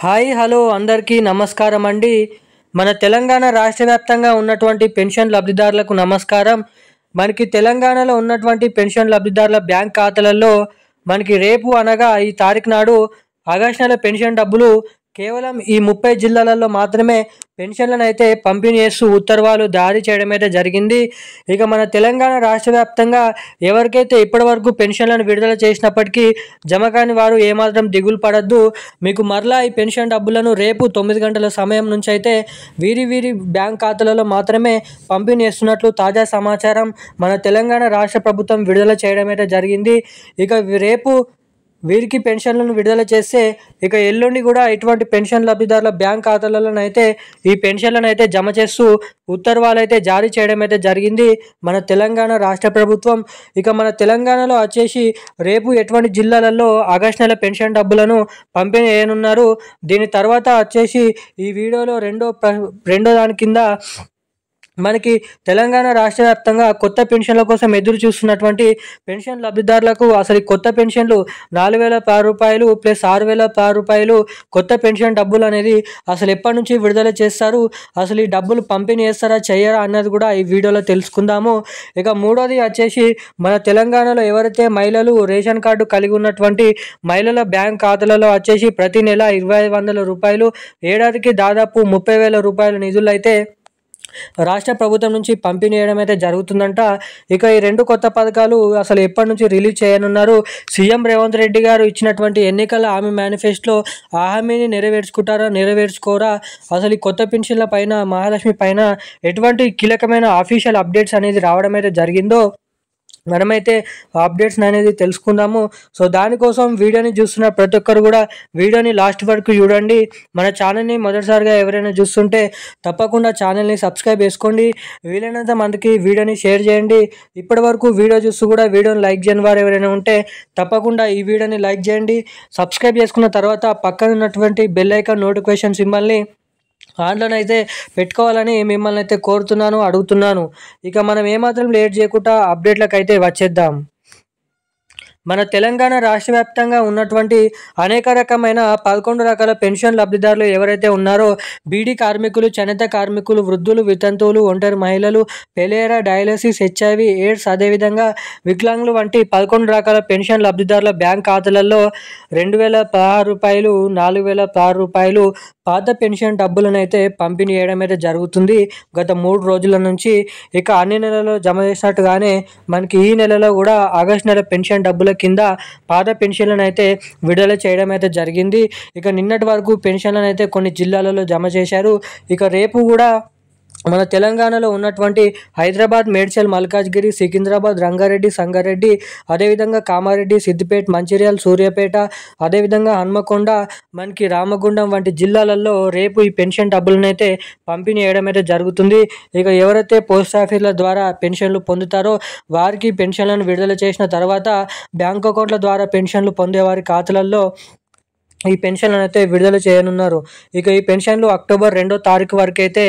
Hi hello అందరికీ నమస్కారం అండి. మన తెలంగాణ రాష్ట్ర వ్యాప్తంగా ఉన్నటువంటి పెన్షన్ లబ్ధిదారులకు నమస్కారం. మనకి తెలంగాణలో ఉన్నటువంటి పెన్షన్ లబ్ధిదారుల బ్యాంక్ ఖాతాలలో మనకి రేపు అనగా ఈ తారీఖు నాడు ఆగస్టు నెల పెన్షన్ డబ్బులు కేవలం ఈ 30 జిల్లాలలో మాత్రమే పెన్షన్లను అయితే పంపిణీ చేస్తూ ఉత్తర్వులు జారీ చేయడం అయితే జరిగింది. ఇక మన తెలంగాణ రాష్ట్ర వ్యాప్తంగా ఎవరికైతే ఇప్పటివరకు పెన్షన్లను విడుదల చేసినప్పటికీ జమ కాని వారు ఏమాత్రం దిగులు పడద్దు. మీకు మరలా ఈ పెన్షన్ డబ్బులను రేపు 9 గంటల సమయం నుంచి అయితే వీరి బ్యాంక్ ఖాతాలలో మాత్రమే పంపిణీ చేస్తున్నట్లు తాజా సమాచారం మన తెలంగాణ రాష్ట్ర ప్రభుత్వం విడుదల చేయడం అయితే జరిగింది. ఇక రేపు వీరికి పెన్షన్లను విడుదల చేస్తే ఇక ఎల్లుండి కూడా ఇటువంటి పెన్షన్ లబ్ధిదారుల బ్యాంక్ ఖాతాలలోనైతే ఈ పెన్షన్లను అయితే జమ చేస్తూ ఉత్తర్వులు అయితే జారీ చేయడం అయితే జరిగింది మన తెలంగాణ రాష్ట్ర ప్రభుత్వం. ఇక మన తెలంగాణలో వచ్చేసి రేపు ఎటువంటి జిల్లాలలో ఆగస్టు నెల పెన్షన్ డబ్బులను పంపిణీ చేయనున్నారు. దీని తర్వాత వచ్చేసి ఈ వీడియోలో రెండో దాని కింద మనకి తెలంగాణ రాష్ట్ర వ్యాప్తంగా కొత్త పెన్షన్ల కోసం ఎదురు చూస్తున్నటువంటి పెన్షన్ లబ్ధిదారులకు అసలు కొత్త పెన్షన్లు 4,016 రూపాయలు ప్లస్ 6,016 రూపాయలు కొత్త పెన్షన్ డబ్బులు అనేది అసలు ఎప్పటి నుంచి విడుదల చేస్తారు, అసలు ఈ డబ్బులు పంపిణీ చేస్తారా చేయరా అన్నది కూడా ఈ వీడియోలో తెలుసుకుందాము. ఇక మూడోది వచ్చేసి మన తెలంగాణలో ఎవరైతే మహిళలు రేషన్ కార్డు కలిగి ఉన్నటువంటి మహిళల బ్యాంక్ ఖాతాలలో వచ్చేసి ప్రతి నెల 2,500 రూపాయలు, ఏడాదికి దాదాపు 30,000 రూపాయల నిధులు అయితే రాష్ట్ర ప్రభుత్వం నుంచి పంపిణీ చేయడం అయితే జరుగుతుందంట. ఇక ఈ రెండు కొత్త పథకాలు అసలు ఎప్పటి నుంచి రిలీజ్ చేయనున్నారు, సీఎం రేవంత్ రెడ్డి గారు ఇచ్చినటువంటి ఎన్నికల హామీ మేనిఫెస్టోలో ఆ హామీని నెరవేర్చుకుంటారా నెరవేర్చుకోరా, అసలు ఈ కొత్త పెన్షన్ల పైన మహాలక్ష్మి పైన ఎటువంటి కీలకమైన అఫీషియల్ అప్డేట్స్ అనేది రావడం అయితే జరిగిందో మనమైతే అప్డేట్స్ అనేది తెలుసుకుందాము. సో దానికోసం వీడియోని చూస్తున్న ప్రతి ఒక్కరు కూడా వీడియోని లాస్ట్ వరకు చూడండి. మన ఛానల్ని మొదటిసారిగా ఎవరైనా చూస్తుంటే తప్పకుండా ఛానల్ని సబ్స్క్రైబ్ చేసుకోండి. వీలైనంత మందికి వీడియోని షేర్ చేయండి. ఇప్పటి వరకు వీడియో చూస్తూ కూడా వీడియోని లైక్ చేయని వారు ఎవరైనా ఉంటే తప్పకుండా ఈ వీడియోని లైక్ చేయండి. సబ్స్క్రైబ్ చేసుకున్న తర్వాత పక్కన ఉన్నటువంటి బెల్ ఐకాన్ నోటిఫికేషన్ సింబల్ని ఆన్లోనైతే పెట్టుకోవాలని మిమ్మల్ని అయితే కోరుతున్నాను, అడుగుతున్నాను. ఇక మనం ఏమాత్రం లేట్ చేయకుండా అప్డేట్లకు అయితే వచ్చేద్దాం. మన తెలంగాణ రాష్ట్ర వ్యాప్తంగా ఉన్నటువంటి అనేక రకమైన 11 రకాల పెన్షన్ లబ్ధిదారులు ఎవరైతే ఉన్నారో బీడీ కార్మికులు, చేనేత కార్మికులు, వృద్ధులు, వితంతువులు, ఒంటరి మహిళలు, పెలేరా, డయాలసిస్, హెచ్ఐవి, ఎయిడ్స్, అదేవిధంగా వికలాంగులు వంటి 11 రకాల పెన్షన్ లబ్ధిదారుల బ్యాంక్ ఖాతాలలో 2,016 రూపాయలు, 4,016 రూపాయలు పాత పెన్షన్ డబ్బులను అయితే పంపిణీ చేయడం అయితే జరుగుతుంది గత 3 రోజుల నుంచి. ఇక అన్ని నెలలో జమ చేసినట్టుగానే మనకి ఈ నెలలో కూడా ఆగస్టు నెల పెన్షన్ డబ్బుల కింద పాత పెన్షన్లను అయితే విడుదల చేయడం అయితే జరిగింది. ఇక నిన్నటి వరకు పెన్షన్లను అయితే కొన్ని జిల్లాలలో జమ చేశారు. ఇక రేపు కూడా మన తెలంగాణలో ఉన్నటువంటి హైదరాబాద్, మేడ్చల్, మల్కాజ్గిరి, సికింద్రాబాద్, రంగారెడ్డి, సంగారెడ్డి, అదేవిధంగా కామారెడ్డి, సిద్దిపేట, మంచిర్యాల, సూర్యాపేట, అదేవిధంగా హన్మకొండ, మనకి రామగుండం వంటి జిల్లాలలో రేపు ఈ పెన్షన్ డబ్బులను అయితే పంపిణీ చేయడం అయితే జరుగుతుంది. ఇక ఎవరైతే పోస్ట్ ఆఫీసుల ద్వారా పెన్షన్లు పొందుతారో వారికి పెన్షన్లను విడుదల చేసిన తర్వాత బ్యాంక్ అకౌంట్ల ద్వారా పెన్షన్లు పొందే వారి ఖాతాలలో ఈ పెన్షన్లను అయితే విడుదల చేయనున్నారు. ఇక ఈ పెన్షన్లు అక్టోబర్ 2వ తారీఖు వరకు అయితే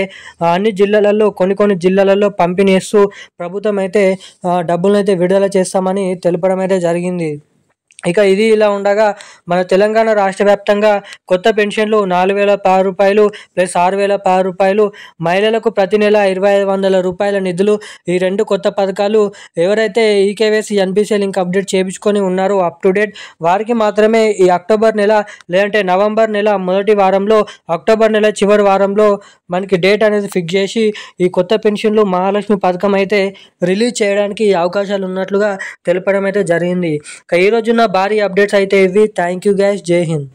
అన్ని జిల్లాలలో కొన్ని జిల్లాలలో పంపిణీ చేస్తూ ప్రభుత్వం అయితే డబ్బులను అయితే విడుదల చేస్తామని తెలపడం అయితే జరిగింది. ఇక ఇది ఇలా ఉండగా మన తెలంగాణ రాష్ట్ర వ్యాప్తంగా కొత్త పెన్షన్లు 4,016 రూపాయలు ప్లస్ 6,016 రూపాయలు, మహిళలకు ప్రతి నెల 2,500 రూపాయల నిధులు. ఈ రెండు కొత్త పథకాలు ఎవరైతే ఈకేవైసీ ఎన్పిసిఐ లింక్ అప్డేట్ చేయించుకొని ఉన్నారో అప్ టు డేట్ వారికి మాత్రమే ఈ అక్టోబర్ నెల లేదంటే నవంబర్ నెల మొదటి వారంలో, అక్టోబర్ నెల చివరి వారంలో మనకి డేట్ అనేది ఫిక్స్ చేసి ఈ కొత్త పెన్షన్లు మహాలక్ష్మి పథకం అయితే రిలీజ్ చేయడానికి అవకాశాలు ఉన్నట్లుగా తెలపడం అయితే జరిగింది. ఈ రోజున భారీ అప్డేట్స్ అయితే ఇవి. థ్యాంక్ యూ గైస్, జై హింద్.